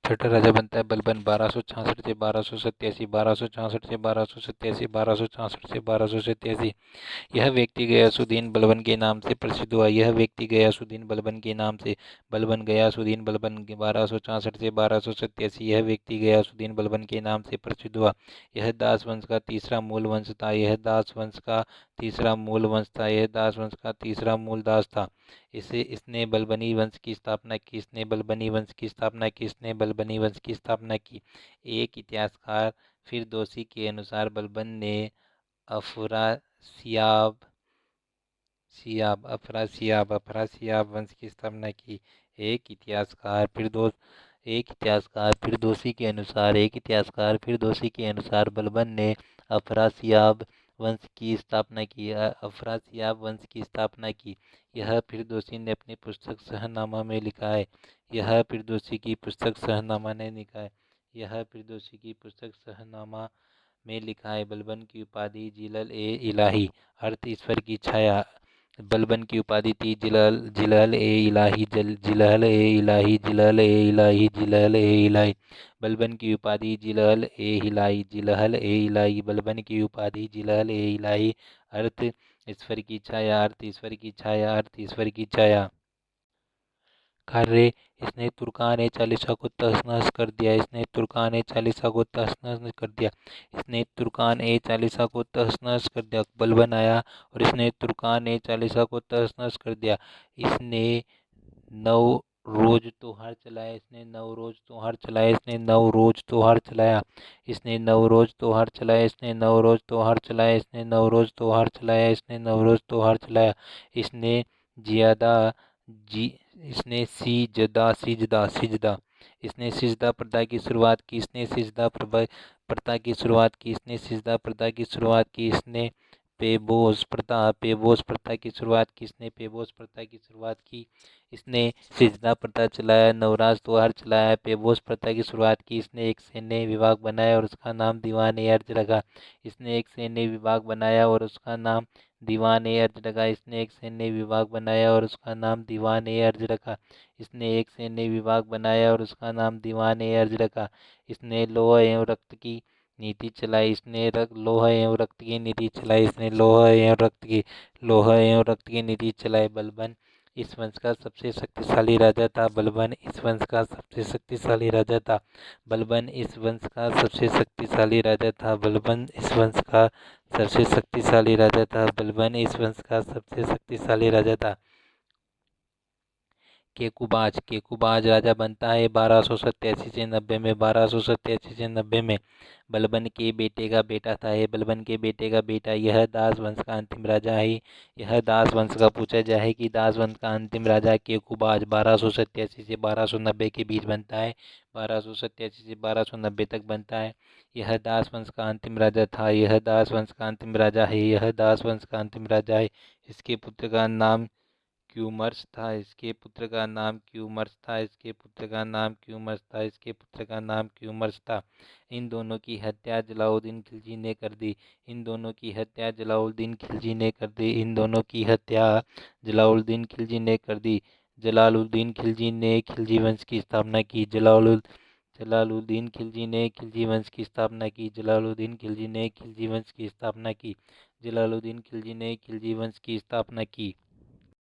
छठा राजा बनता है बलबन 1266 से 1287, 1266 से 1287, 1266 से 1287। यह व्यक्ति गयासुद्दीन बलबन के नाम से प्रसिद्ध हुआ। यह व्यक्ति गयासुद्दीन बलबन के नाम से बलबन गयासुद्दीन बलबन 1264 से 1287। यह व्यक्ति गयासुद्दीन बलबन के नाम से प्रसिद्ध हुआ। यह दास वंश का तीसरा मूल वंश था। यह दास वंश का तीसरा मूल वंश था। यह दास वंश का तीसरा मूल दास था। इसने बलबनी वंश की स्थापना की। इसने बलबनी वंश की स्थापना की। इसने बलबनी वंश की स्थापना की। एक इतिहासकार फिरदौसी के अनुसार बलबन ने अफरासियाब अफरासियाब वंश की स्थापना की। एक इतिहासकार फिरदौसी के अनुसार बलबन ने अफरासियाब वंश की स्थापना की। अफरासियाब वंश की स्थापना की। यह फिरदौसी ने अपनी पुस्तक शहनामा में लिखा है। यह फिरदौसी की पुस्तक शहनामा ने लिखा है। यह फिरदौसी की पुस्तक शहनामा में लिखा है। बलबन की उपाधि जिलल ए इलाही, अर्थ ईश्वर की छाया। बलबन की उपाधि थी जिलल जिलहल ए इलाही, जिलहल ए इलाही, जिलहल ए इलाही, जिलहल ए इलाही। बलबन की उपाधि जिलहल ए इलाही, जिलहल ए इलाही। बलबन की उपाधि जिलहल ए इलाही, अर्थ ईश्वर की छाया, अर्थ ईश्वर की छाया, अर्थ ईश्वर की छाया। कार्य, इसने तुर्कान चालीसा को तहस नहस कर दिया। इसने तुर्कान चालीसा को तहस नहस कर दिया। इसने तुर्कान चालीसा को तहस नहस कर दिया। बलबन आया और इसने तुर्कान चालीसा को तहस नहस कर दिया। इसने नव रोज त्योहार चलाया। इसने नव रोज त्योहार चलाया। इसने नव रोज त्योहार चलाया। इसने नव रोज त्योहार चलाया। इसने नव रोज त्योहार चलाया। इसने नव रोज त्योहार चलाया। इसने नव रोज त्योहार चलाया। इसने जियादा जी इसने सिजदा इसने सिजदा प्रथा की शुरुआत की। इसने सिजदा प्रथा की शुरुआत की। इसने सिजदा प्रथा की शुरुआत की। इसने पेबोस प्रथा की शुरुआत की। इसने पेबोस प्रथा की शुरुआत की। इसने सिजदा प्रथा चलाया, नवराज त्योहार चलाया, पेबोस प्रथा की शुरुआत की। इसने एक सैन्य विभाग बनाया और उसका नाम दीवान ए अर्ज रखा। इसने एक सैन्य विभाग बनाया और उसका नाम दीवान ए अर्ज रखा। इसने एक सैन्य विभाग बनाया और उसका नाम दीवान ए अर्ज रखा। इसने एक सैन्य विभाग बनाया और उसका नाम दीवान ए अर्ज रखा। इसने लौह एवं रक्त की नीति चलाई। इसने लौह एवं रक्त की नीति चलाई। इसने लौह एवं रक्त की नीति चलाई। बलबन इस वंश का सबसे शक्तिशाली राजा था। बलबन इस वंश का सबसे शक्तिशाली राजा था। बलबन इस वंश का सबसे शक्तिशाली राजा था। बलबन इस वंश का सबसे शक्तिशाली राजा था। बलबन इस वंश का सबसे शक्तिशाली राजा था। केकुबाज राजा बनता है 1287 से 90 में। 1287 से 90 में बलबन के बेटे का बेटा था। बलबन के बेटे का बेटा। यह दास वंश का अंतिम राजा है। यह दास वंश का पूछा जाए कि दास वंश का अंतिम राजा केकुबाज 1287 से 1290 के बीच बनता है। 1287 से 1290 तक बनता है। यह दास वंश का अंतिम राजा था। यह दास वंश का अंतिम राजा है। यह दास वंश का अंतिम राजा है। इसके पुत्र का नाम क्यूमर्स था। इसके पुत्र का नाम क्यूमर्स था। इसके पुत्र का नाम क्यूमर्स था। इसके पुत्र का नाम क्यूमर्स था। इन दोनों की हत्या जलालुद्दीन खिलजी ने कर दी। इन दोनों की हत्या जलालुद्दीन खिलजी ने कर दी। इन दोनों की हत्या जलालुद्दीन खिलजी ने कर दी। जलालुद्दीन खिलजी ने खिलजी वंश की स्थापना की। जलालुद्दीन खिलजी ने खिलजी वंश की स्थापना की। जलालुद्दीन खिलजी ने खिलजी वंश की स्थापना की। जलालुद्दीन खिलजी ने खिलजी वंश की स्थापना की।